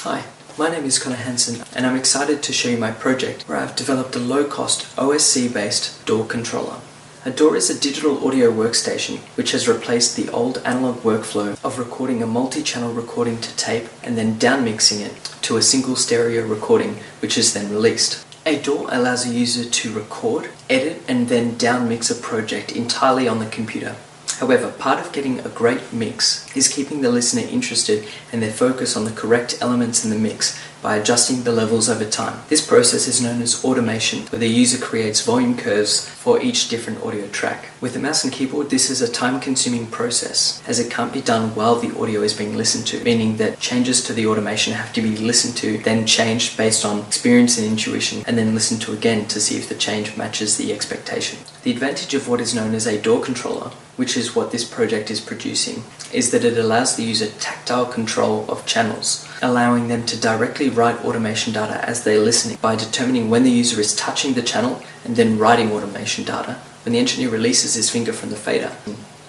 Hi, my name is Connor Hansen and I'm excited to show you my project where I've developed a low-cost OSC-based DAW controller. A DAW is a digital audio workstation which has replaced the old analog workflow of recording a multi-channel recording to tape and then downmixing it to a single stereo recording which is then released. A DAW allows a user to record, edit and then downmix a project entirely on the computer. However, part of getting a great mix is keeping the listener interested and their focus on the correct elements in the mix by adjusting the levels over time. This process is known as automation, where the user creates volume curves for each different audio track. With a mouse and keyboard, this is a time-consuming process, as it can't be done while the audio is being listened to, meaning that changes to the automation have to be listened to, then changed based on experience and intuition, and then listened to again to see if the change matches the expectation. The advantage of what is known as a DAW controller, which is what this project is producing, is that it allows the user tactile control of channels, allowing them to directly write automation data as they're listening by determining when the user is touching the channel and then writing automation data. When the engineer releases his finger from the fader,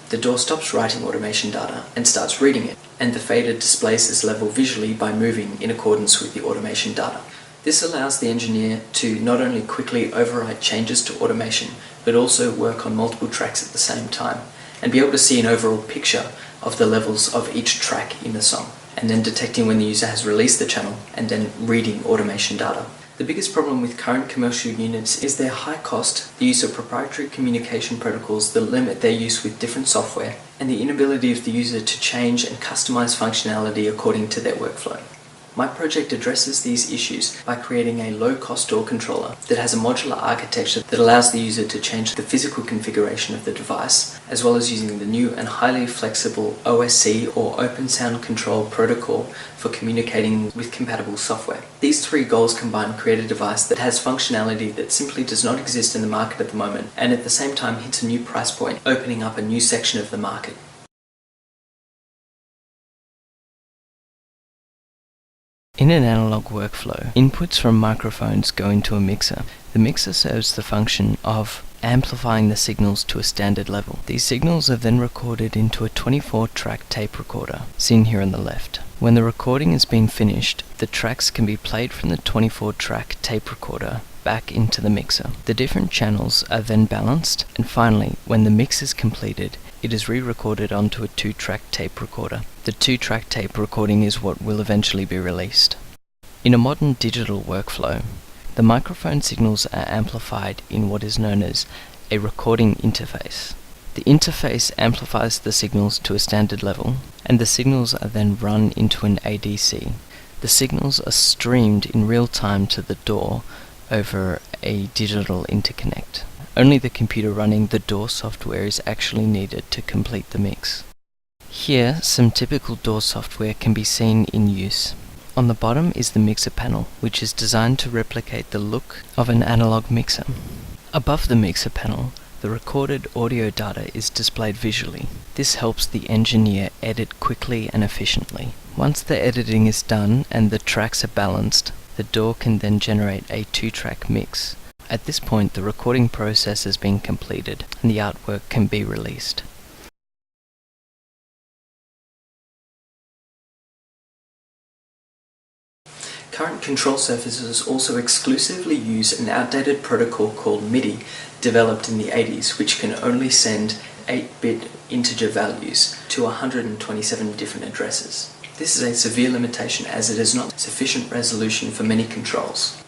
the DAW stops writing automation data and starts reading it, and the fader displays this level visually by moving in accordance with the automation data. This allows the engineer to not only quickly override changes to automation, but also work on multiple tracks at the same time, and be able to see an overall picture of the levels of each track in the song, and then detecting when the user has released the channel and then reading automation data. The biggest problem with current commercial units is their high cost, the use of proprietary communication protocols that limit their use with different software, and the inability of the user to change and customize functionality according to their workflow. My project addresses these issues by creating a low-cost DAW controller that has a modular architecture that allows the user to change the physical configuration of the device, as well as using the new and highly flexible OSC or Open Sound Control protocol for communicating with compatible software. These three goals combine create a device that has functionality that simply does not exist in the market at the moment, and at the same time hits a new price point, opening up a new section of the market. In an analog workflow, inputs from microphones go into a mixer. The mixer serves the function of amplifying the signals to a standard level. These signals are then recorded into a 24-track tape recorder, seen here on the left. When the recording has been finished, the tracks can be played from the 24-track tape recorder back into the mixer. The different channels are then balanced, and finally, when the mix is completed, it is re-recorded onto a 2-track tape recorder. The 2-track tape recording is what will eventually be released. In a modern digital workflow, the microphone signals are amplified in what is known as a recording interface. The interface amplifies the signals to a standard level, and the signals are then run into an ADC. The signals are streamed in real time to the DAW over a digital interconnect. Only the computer running the DAW software is actually needed to complete the mix. Here, some typical DAW software can be seen in use. On the bottom is the mixer panel, which is designed to replicate the look of an analog mixer. Above the mixer panel, the recorded audio data is displayed visually. This helps the engineer edit quickly and efficiently. Once the editing is done and the tracks are balanced, the DAW can then generate a 2-track mix. At this point, the recording process has been completed and the artwork can be released. Current control surfaces also exclusively use an outdated protocol called MIDI, developed in the 80s, which can only send 8-bit integer values to 127 different addresses. This is a severe limitation as it has not sufficient resolution for many controls,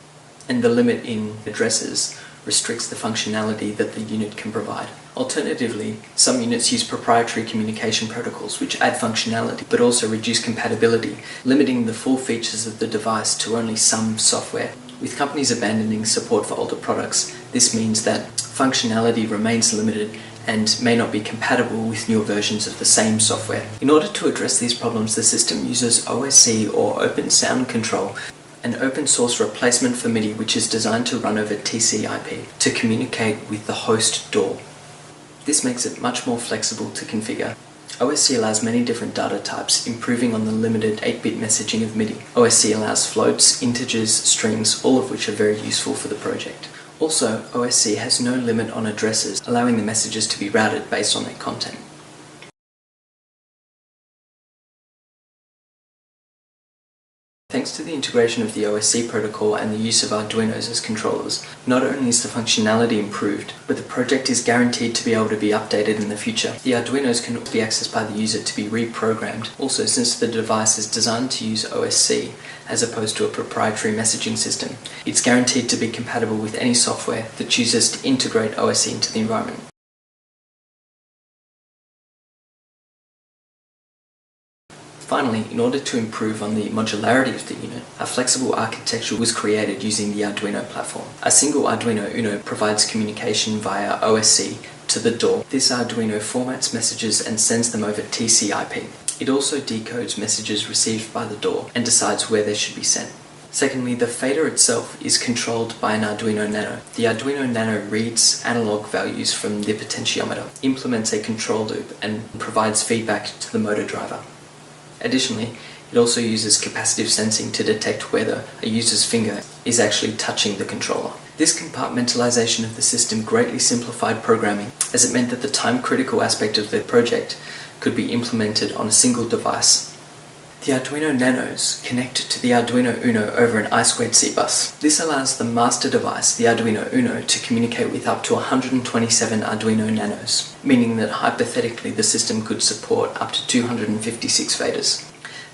and the limit in addresses restricts the functionality that the unit can provide. Alternatively, some units use proprietary communication protocols which add functionality but also reduce compatibility, limiting the full features of the device to only some software. With companies abandoning support for older products, this means that functionality remains limited and may not be compatible with newer versions of the same software. In order to address these problems, the system uses OSC or Open Sound Control, an open source replacement for MIDI which is designed to run over TCP to communicate with the host DAW. This makes it much more flexible to configure. OSC allows many different data types, improving on the limited 8-bit messaging of MIDI. OSC allows floats, integers, strings, all of which are very useful for the project. Also, OSC has no limit on addresses, allowing the messages to be routed based on their content. Thanks to the integration of the OSC protocol and the use of Arduinos as controllers, not only is the functionality improved, but the project is guaranteed to be able to be updated in the future. The Arduinos can be accessed by the user to be reprogrammed. Also, since the device is designed to use OSC as opposed to a proprietary messaging system, it's guaranteed to be compatible with any software that chooses to integrate OSC into the environment. Finally, in order to improve on the modularity of the unit, a flexible architecture was created using the Arduino platform. A single Arduino Uno provides communication via OSC to the door. This Arduino formats messages and sends them over TCP/IP. It also decodes messages received by the door and decides where they should be sent. Secondly, the fader itself is controlled by an Arduino Nano. The Arduino Nano reads analog values from the potentiometer, implements a control loop, and provides feedback to the motor driver. Additionally, it also uses capacitive sensing to detect whether a user's finger is actually touching the controller. This compartmentalization of the system greatly simplified programming, as it meant that the time-critical aspect of the project could be implemented on a single device. The Arduino Nanos connect to the Arduino Uno over an I2C bus. This allows the master device, the Arduino Uno, to communicate with up to 127 Arduino Nanos, meaning that hypothetically the system could support up to 256 faders.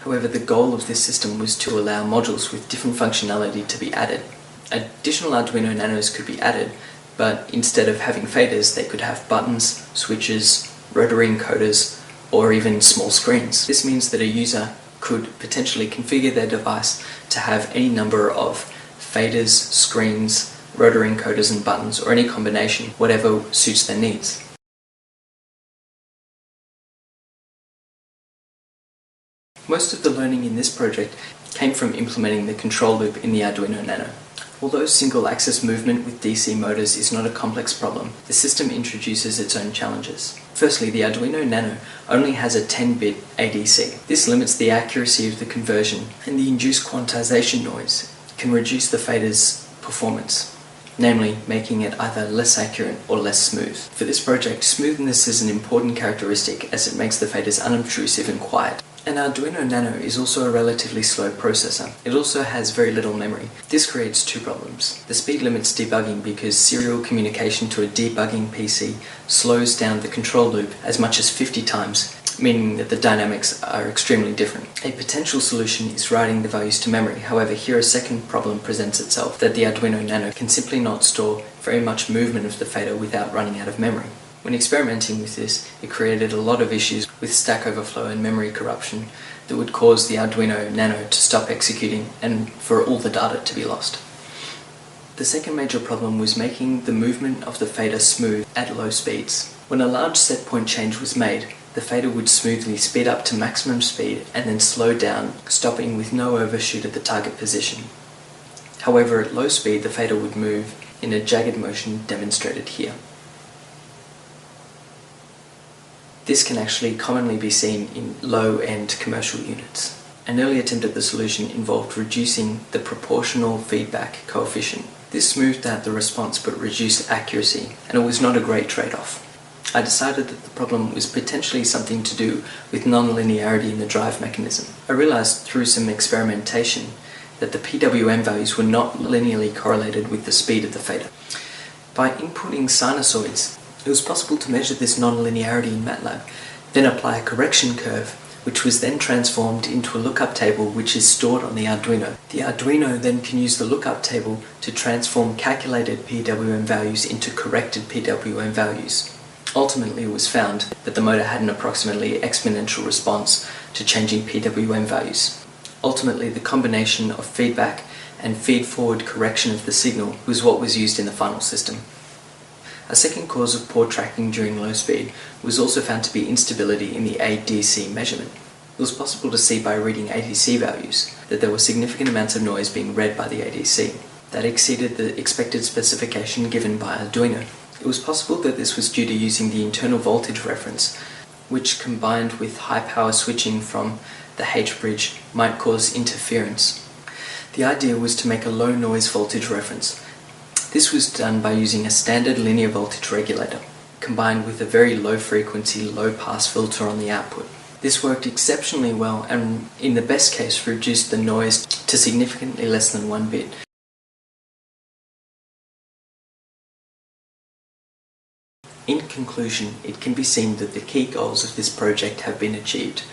However, the goal of this system was to allow modules with different functionality to be added. Additional Arduino Nanos could be added, but instead of having faders, they could have buttons, switches, rotary encoders, or even small screens. This means that a user could potentially configure their device to have any number of faders, screens, rotary encoders and buttons, or any combination, whatever suits their needs. Most of the learning in this project came from implementing the control loop in the Arduino Nano. Although single axis movement with DC motors is not a complex problem, the system introduces its own challenges. Firstly, the Arduino Nano only has a 10-bit ADC. This limits the accuracy of the conversion, and the induced quantization noise can reduce the fader's performance, namely making it either less accurate or less smooth. For this project, smoothness is an important characteristic as it makes the faders unobtrusive and quiet. An Arduino Nano is also a relatively slow processor. It also has very little memory. This creates two problems. The speed limits debugging because serial communication to a debugging PC slows down the control loop as much as 50 times, meaning that the dynamics are extremely different. A potential solution is writing the values to memory. However, here a second problem presents itself, that the Arduino Nano can simply not store very much movement of the fader without running out of memory. When experimenting with this, it created a lot of issues with stack overflow and memory corruption that would cause the Arduino Nano to stop executing and for all the data to be lost. The second major problem was making the movement of the fader smooth at low speeds. When a large set point change was made, the fader would smoothly speed up to maximum speed and then slow down, stopping with no overshoot at the target position. However, at low speed, the fader would move in a jagged motion demonstrated here. This can actually commonly be seen in low-end commercial units. An early attempt at the solution involved reducing the proportional feedback coefficient. This smoothed out the response but reduced accuracy, and it was not a great trade-off. I decided that the problem was potentially something to do with non-linearity in the drive mechanism. I realized through some experimentation that the PWM values were not linearly correlated with the speed of the fader. By inputting sinusoids, it was possible to measure this non-linearity in MATLAB, then apply a correction curve, which was then transformed into a lookup table which is stored on the Arduino. The Arduino then can use the lookup table to transform calculated PWM values into corrected PWM values. Ultimately, it was found that the motor had an approximately exponential response to changing PWM values. Ultimately, the combination of feedback and feed-forward correction of the signal was what was used in the final system. A second cause of poor tracking during low speed was also found to be instability in the ADC measurement. It was possible to see by reading ADC values that there were significant amounts of noise being read by the ADC that exceeded the expected specification given by Arduino. It was possible that this was due to using the internal voltage reference, which combined with high power switching from the H-bridge might cause interference. The idea was to make a low noise voltage reference. This was done by using a standard linear voltage regulator, combined with a very low frequency, low pass filter on the output. This worked exceptionally well and, in the best case, reduced the noise to significantly less than 1 bit. In conclusion, it can be seen that the key goals of this project have been achieved.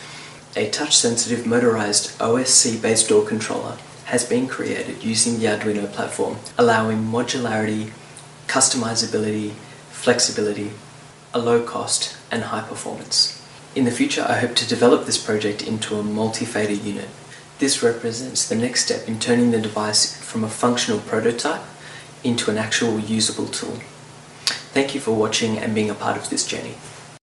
A touch-sensitive motorized OSC-based door controller has been created using the Arduino platform, allowing modularity, customizability, flexibility, a low cost, and high performance. In the future, I hope to develop this project into a multi-fader unit. This represents the next step in turning the device from a functional prototype into an actual usable tool. Thank you for watching and being a part of this journey.